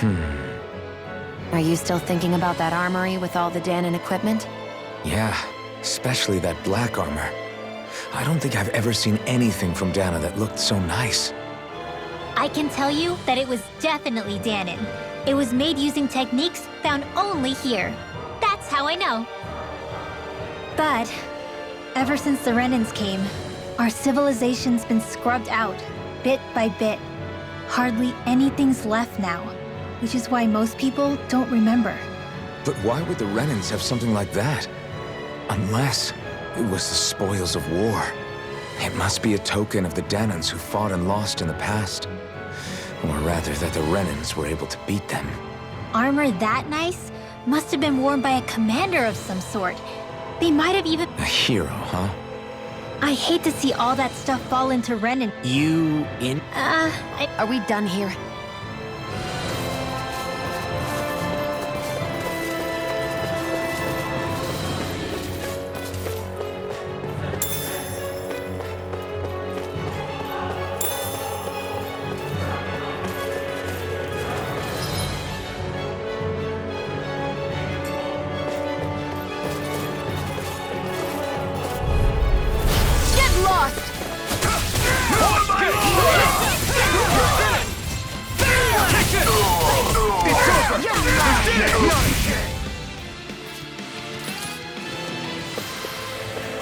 Are you still thinking about that armory with all the Danon equipment? Yeah, especially that black armor. I don't think I've ever seen anything from Dana that looked so nice. I can tell you that it was definitely Danon. It was made using techniques found only here. That's how I know. But ever since the Renans came, our civilization's been scrubbed out, bit by bit. Hardly anything's left now, which is why most people don't remember. But why would the Renans have something like that? Unless it was the spoils of war. It must be a token of the Danons who fought and lost in the past. Or rather, that the Renans were able to beat them. Armor that nice must have been worn by a commander of some sort. They might have even... A hero, huh? I hate to see all that stuff fall into Renan. You in? Are we done here?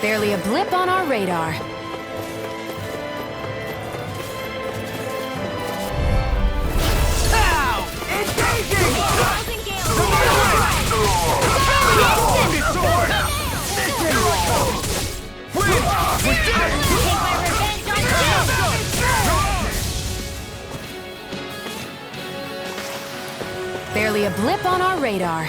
Barely a blip on our radar. Barely a blip on our radar.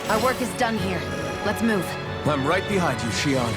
Our work is done here. Let's move. I'm right behind you, Shion.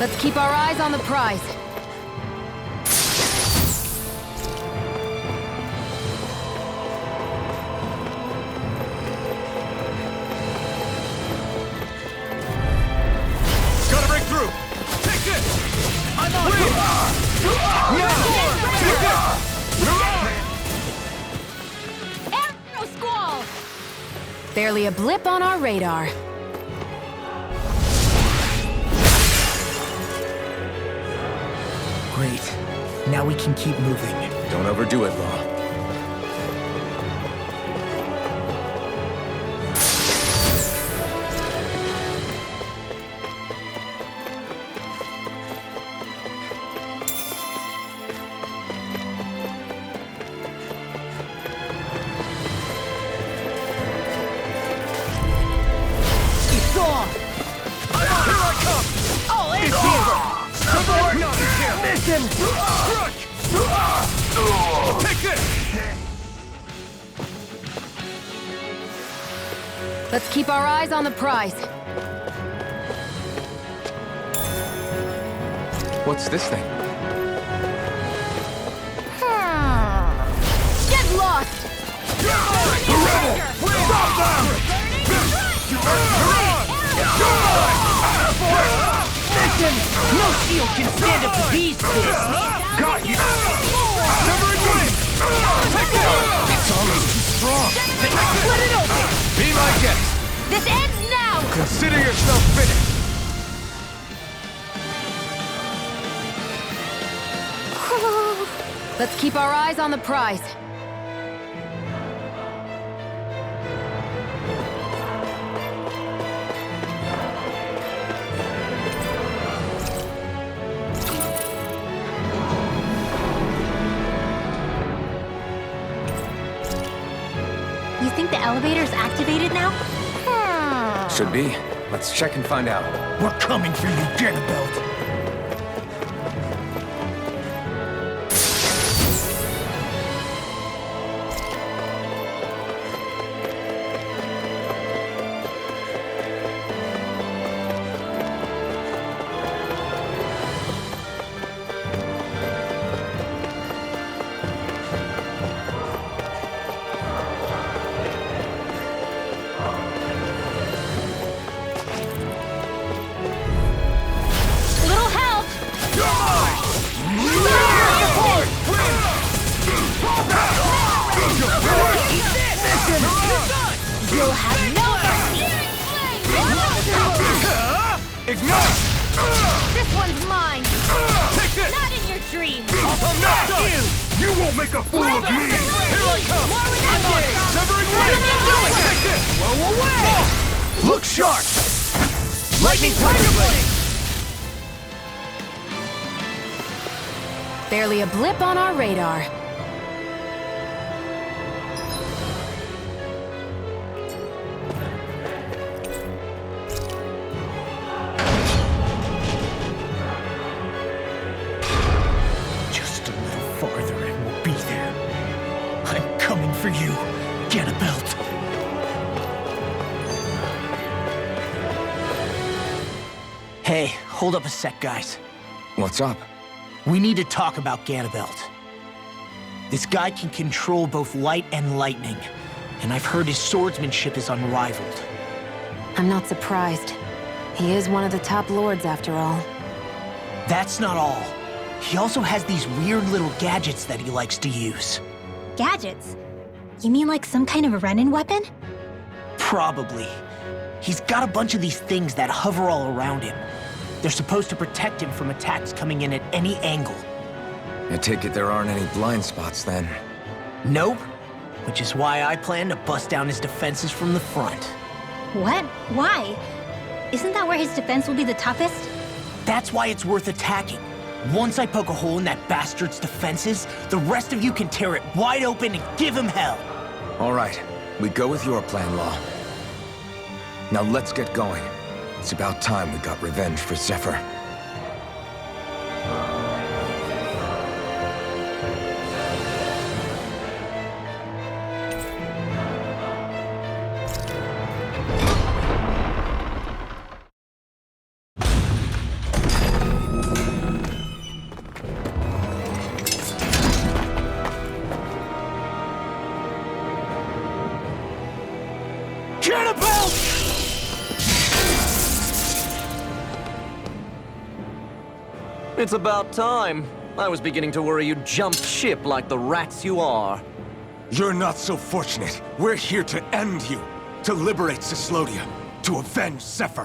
Let's keep our eyes on the prize. Gotta break through! Take this! I'm on it! Arrow Squall! Barely a blip on our radar. Great. Now we can keep moving. Don't overdo it, Law. It's on! Here I come! Oh, it's here! Mission! Crush! Take this! Let's keep our eyes on the prize. What's this thing? Get lost! The rebel! Stop them! Listen, no shield can stand up to these fists. Got you! Never again! It's almost too strong. Split it open. Be my guest! This ends now! Consider yourself finished! Let's keep our eyes on the prize. You think the elevator's activated now? Should be. Let's check and find out. We're coming for you, Ganabelt. Little help! You'll have no mercy! Ignite! This one's mine! Take this! Not in your dreams! Not you! You won't make a fool of me! Here I come! Never again! Take this! Blow away! Look sharp! Lightning Tiger Blade! Barely a blip on our radar. Just a little farther and we'll be there. I'm coming for you, Ganabelt. Hey, hold up a sec, guys. What's up? We need to talk about Ganabelt. This guy can control both light and lightning, and I've heard his swordsmanship is unrivaled. I'm not surprised. He is one of the top lords, after all. That's not all. He also has these weird little gadgets that he likes to use. Gadgets? You mean like some kind of a Renin weapon? Probably. He's got a bunch of these things that hover all around him. They're supposed to protect him from attacks coming in at any angle. I take it there aren't any blind spots then. Nope. Which is why I plan to bust down his defenses from the front. What? Why? Isn't that where his defense will be the toughest? That's why it's worth attacking. Once I poke a hole in that bastard's defenses, the rest of you can tear it wide open and give him hell. All right, we go with your plan, Law. Now let's get going. It's about time we got revenge for Zephyr. Ganabelt! It's about time. I was beginning to worry you jumped ship like the rats you are. You're not so fortunate. We're here to end you. To liberate Cyslodia. To avenge Zephyr.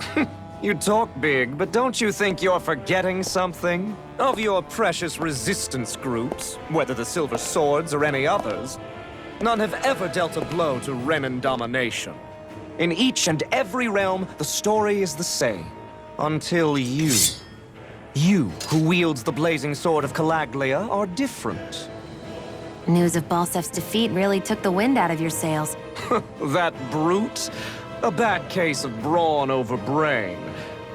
You talk big, but don't you think you're forgetting something? Of your precious resistance groups, whether the Silver Swords or any others, none have ever dealt a blow to Renin domination. In each and every realm, the story is the same. Until you. You, who wields the blazing sword of Calaglia, are different. News of Balsef's defeat really took the wind out of your sails. That brute? A bad case of brawn over brain.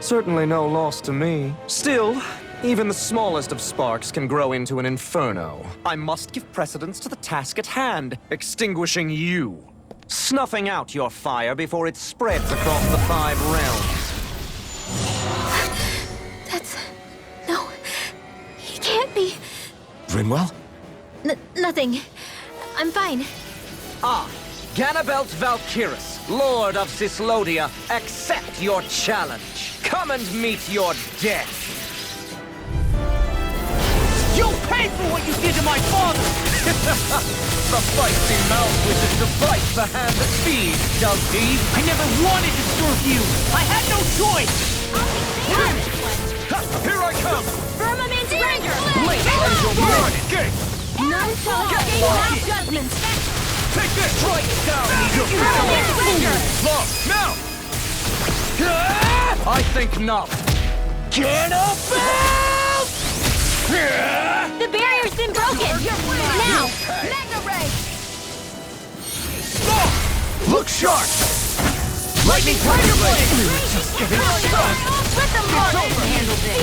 Certainly no loss to me. Still, even the smallest of sparks can grow into an inferno. I must give precedence to the task at hand, extinguishing you. Snuffing out your fire before it spreads across the 5 realms. Rinwell? Nothing. I'm fine. Ganabelt Valkyrus, Lord of Cyslodia, accept your challenge. Come and meet your death. You'll pay for what you did to my father! The feisty mouth wishes to bite the hand that feeds, does he? I never wanted to serve you! I had no choice! Here I come! Firmament render! Blink as your burn it! Gate! None shall gain our judgment! Take this! Strike down your Firmament render! Long! Now! I think not. Ganabelt! The barrier's been broken! Now! Magna Ray! Stop! Look sharp! Lightning Tiger Blade! Just getting started! Let them handle this!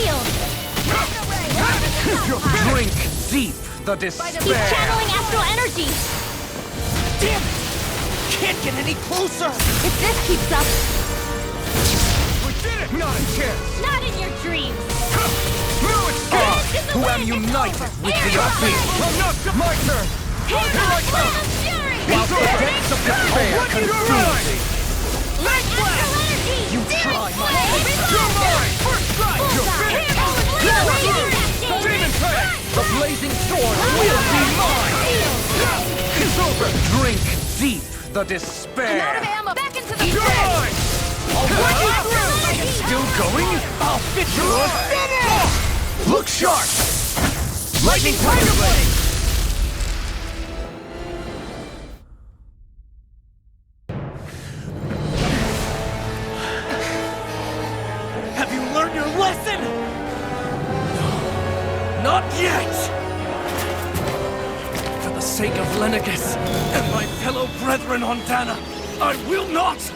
Drink deep the He's despair. channeling astral energy! Damn it! Can't get any closer! If this keeps up, We did it! Not a chance! not in your dreams! No escape! Who am united with the abyss. Well, not my turn! Here I come! While the depths of despair What do you consume ride? thee. Leg blast! You try my You're mine! First strike! Demon Fang! The blazing sword will be mine. It's over! Drink deep the despair. ammo! Back into the You're mine! Still going? I'll fit you! Look sharp! Lightning Tiger Blade! Have you learned your lesson? No, not yet! For the sake of Lenegis and my fellow brethren on Dana, I will not!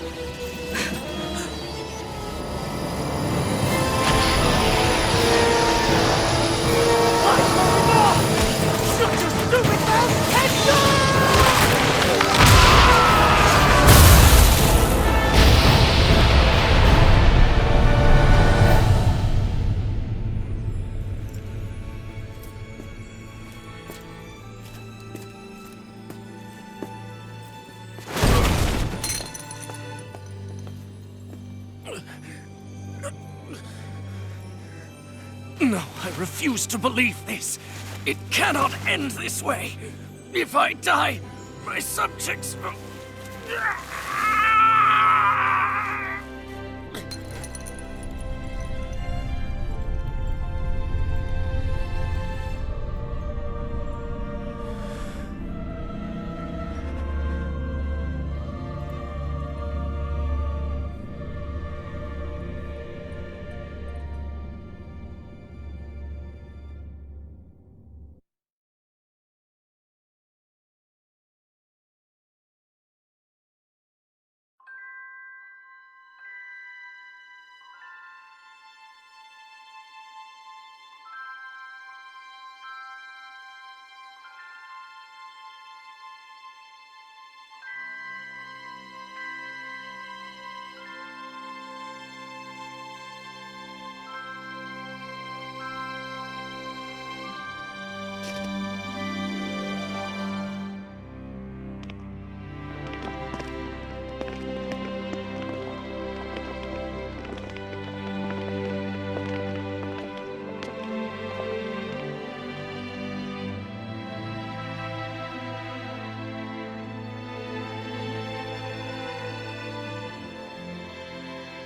Shut your stupid mouth and go! No, I refuse to believe this. It cannot end this way. If I die, my subjects will...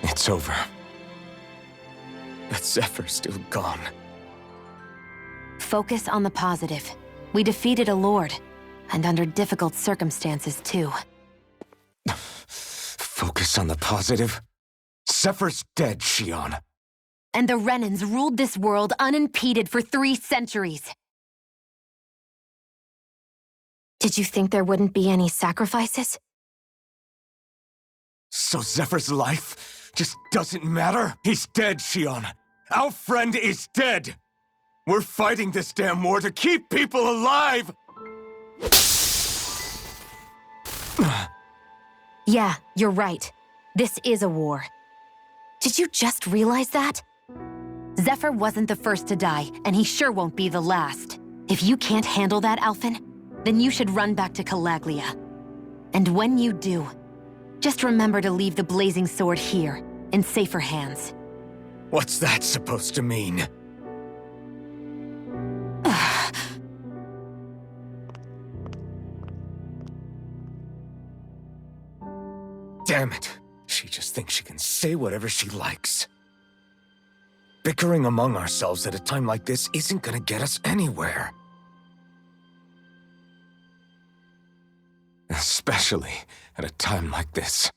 It's over. But Zephyr's still gone. Focus on the positive. We defeated a lord, and under difficult circumstances, too. Focus on the positive? Zephyr's dead, Shion. And the Renans ruled this world unimpeded for 3 centuries. Did you think there wouldn't be any sacrifices? So Zephyr's life just doesn't matter? He's dead, Shion. Our friend is dead. We're fighting this damn war to keep people alive! Yeah, you're right. This is a war. Did you just realize that? Zephyr wasn't the first to die, and he sure won't be the last. If you can't handle that, Alphen, then you should run back to Calaglia. And when you do, just remember to leave the blazing sword here, in safer hands. What's that supposed to mean? Damn it. She just thinks she can say whatever she likes. Bickering among ourselves at a time like this isn't gonna get us anywhere. Especially at a time like this.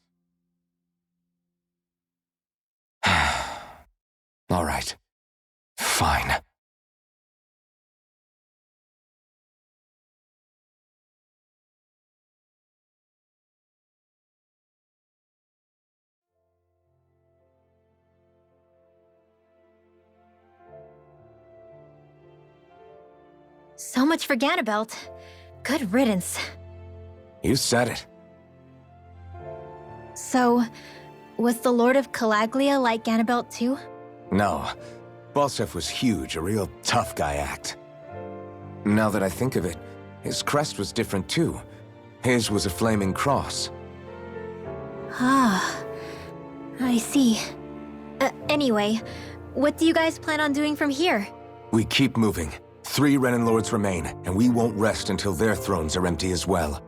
All right. Fine. So much for Ganabelt. Good riddance. You said it. So, was the Lord of Calaglia like Ganabelt too? No. Balseph was huge, a real tough guy act. Now that I think of it, his crest was different too. His was a flaming cross. Ah, I see. Anyway, what do you guys plan on doing from here? We keep moving. 3 Renan Lords remain, and we won't rest until their thrones are empty as well.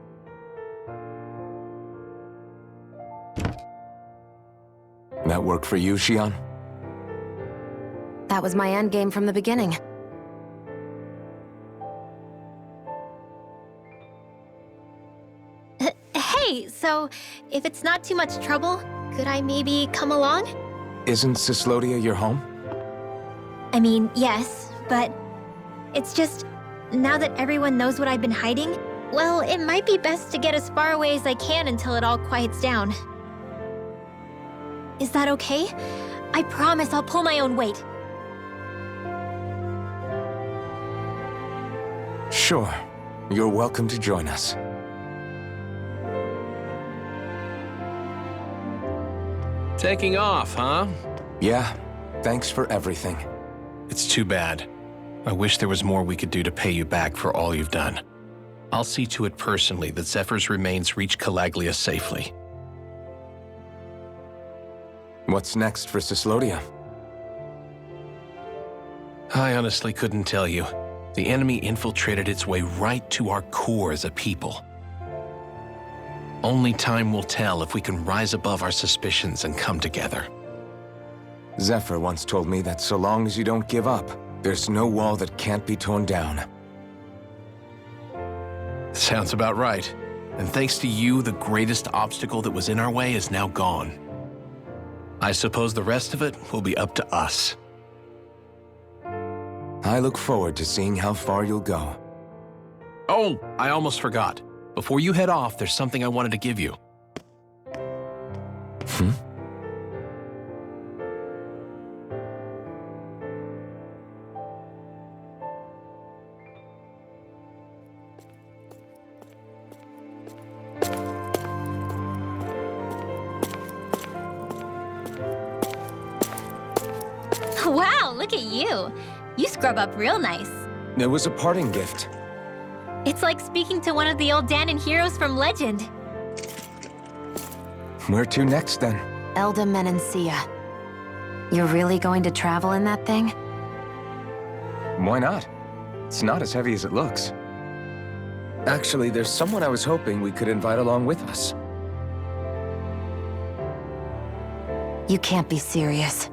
That work for you, Xion? That was my endgame from the beginning. Hey, so if it's not too much trouble, could I maybe come along? Isn't Cyslodia your home? I mean, yes, but it's just, now that everyone knows what I've been hiding, well, it might be best to get as far away as I can until it all quiets down. Is that okay? I promise I'll pull my own weight. Sure. You're welcome to join us. Taking off, huh? Yeah. Thanks for everything. It's too bad. I wish there was more we could do to pay you back for all you've done. I'll see to it personally that Zephyr's remains reach Calaglia safely. What's next for Cyslodia? I honestly couldn't tell you. The enemy infiltrated its way right to our core as a people. Only time will tell if we can rise above our suspicions and come together. Zephyr once told me that so long as you don't give up, there's no wall that can't be torn down. Sounds about right. And thanks to you, the greatest obstacle that was in our way is now gone. I suppose the rest of it will be up to us. I look forward to seeing how far you'll go. Oh, I almost forgot. Before you head off, there's something I wanted to give you. Wow, look at you. You scrub up real nice. It was a parting gift. It's like speaking to one of the old Dahnan heroes from legend. Where to next, then? Elda Menancia. You're really going to travel in that thing? Why not? It's not as heavy as it looks. Actually, there's someone I was hoping we could invite along with us. You can't be serious.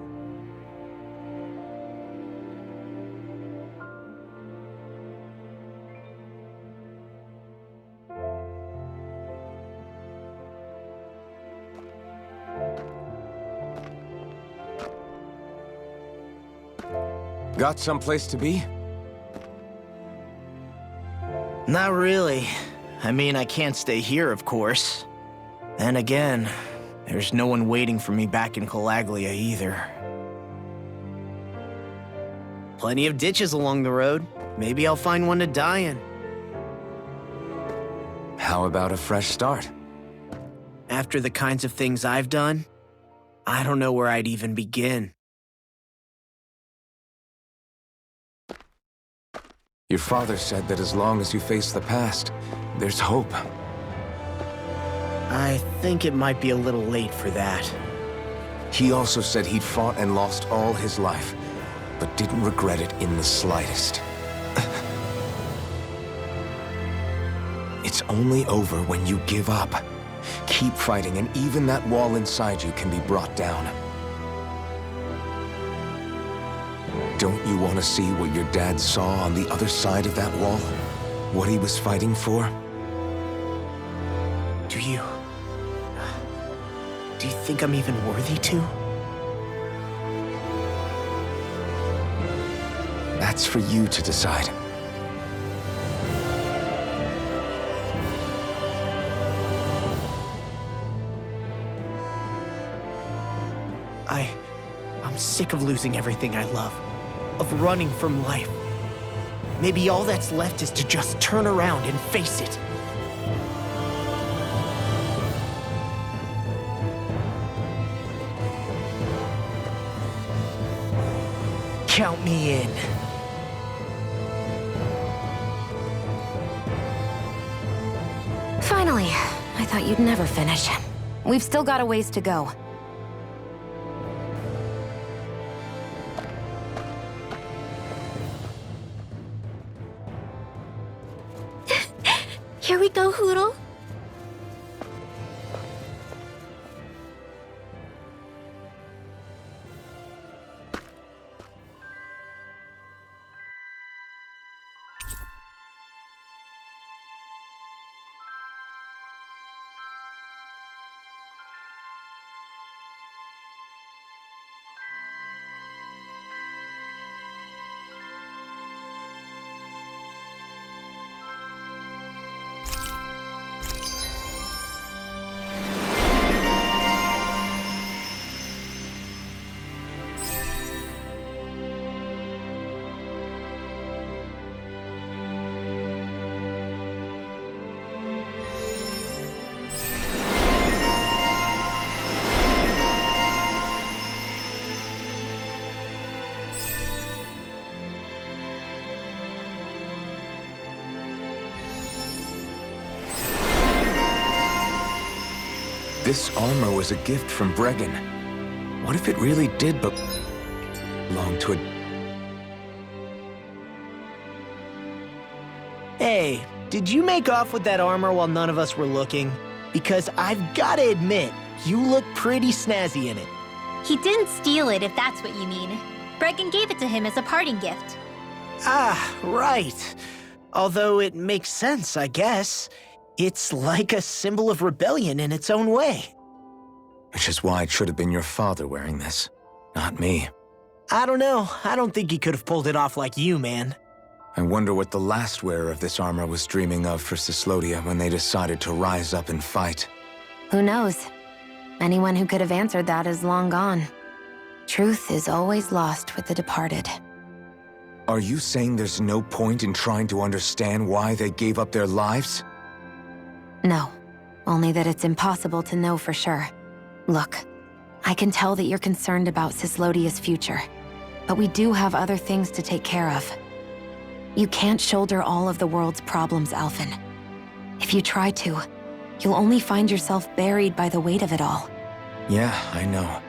Got someplace to be? Not really. I mean, I can't stay here, of course. Then again, there's no one waiting for me back in Calaglia either. Plenty of ditches along the road. Maybe I'll find one to die in. How about a fresh start? After the kinds of things I've done, I don't know where I'd even begin. Your father said that as long as you face the past, there's hope. I think it might be a little late for that. He also said he'd fought and lost all his life, but didn't regret it in the slightest. It's only over when you give up. Keep fighting, and even that wall inside you can be brought down. Don't you want to see what your dad saw on the other side of that wall? What he was fighting for? Do you think I'm even worthy to? That's for you to decide. I'm sick of losing everything I love, of running from life. Maybe all that's left is to just turn around and face it. Count me in. Finally. I thought you'd never finish. We've still got a ways to go. Here we go, Hootle. This armor was a gift from Bregan. What if it really did belong to a... Hey, did you make off with that armor while none of us were looking? Because I've gotta admit, you look pretty snazzy in it. He didn't steal it, if that's what you mean. Bregan gave it to him as a parting gift. Ah, right. Although it makes sense, I guess. It's like a symbol of rebellion in its own way. Which is why it should have been your father wearing this, not me. I don't know. I don't think he could have pulled it off like you, man. I wonder what the last wearer of this armor was dreaming of for Cyslodia when they decided to rise up and fight. Who knows? Anyone who could have answered that is long gone. Truth is always lost with the departed. Are you saying there's no point in trying to understand why they gave up their lives? No, only that it's impossible to know for sure. Look, I can tell that you're concerned about Cyslodia's future, but we do have other things to take care of. You can't shoulder all of the world's problems, Alphen. If you try to, you'll only find yourself buried by the weight of it all. Yeah, I know.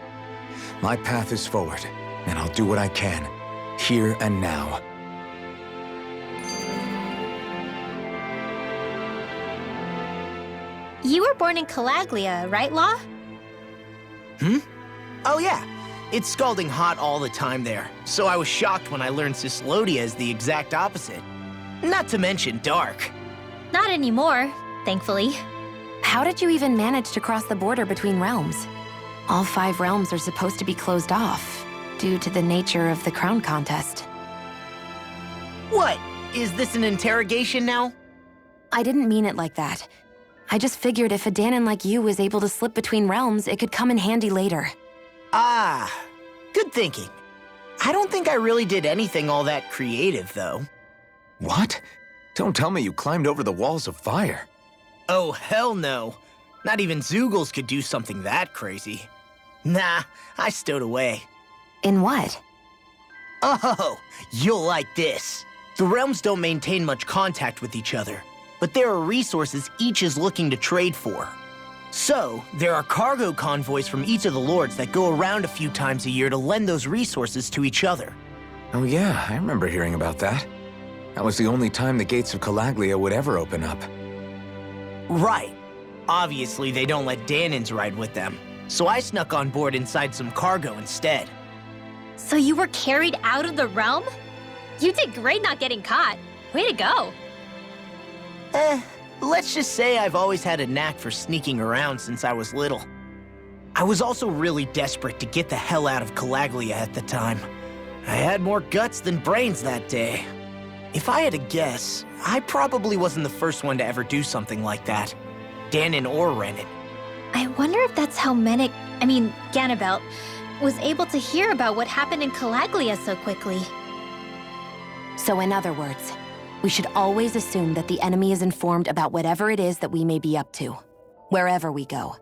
My path is forward, and I'll do what I can, here and now. You were born in Calaglia, right, Law? Oh yeah, it's scalding hot all the time there, so I was shocked when I learned Cyslodia is the exact opposite. Not to mention dark. Not anymore, thankfully. How did you even manage to cross the border between realms? All 5 realms are supposed to be closed off, due to the nature of the crown contest. What? Is this an interrogation now? I didn't mean it like that. I just figured if a Dahnan like you was able to slip between realms, it could come in handy later. Ah, good thinking. I don't think I really did anything all that creative, though. What? Don't tell me you climbed over the walls of fire. Oh, hell no. Not even Zeugles could do something that crazy. Nah, I stowed away. In what? Oh, you'll like this. The realms don't maintain much contact with each other, but there are resources each is looking to trade for. So, there are cargo convoys from each of the lords that go around a few times a year to lend those resources to each other. Oh yeah, I remember hearing about that. That was the only time the gates of Calaglia would ever open up. Right. Obviously, they don't let Danins ride with them, so I snuck on board inside some cargo instead. So you were carried out of the realm? You did great not getting caught. Way to go. Let's just say I've always had a knack for sneaking around since I was little. I was also really desperate to get the hell out of Calaglia at the time. I had more guts than brains that day. If I had to guess, I probably wasn't the first one to ever do something like that. Danon or Renan. I wonder if that's how Ganabelt, was able to hear about what happened in Calaglia so quickly. So in other words, we should always assume that the enemy is informed about whatever it is that we may be up to, wherever we go.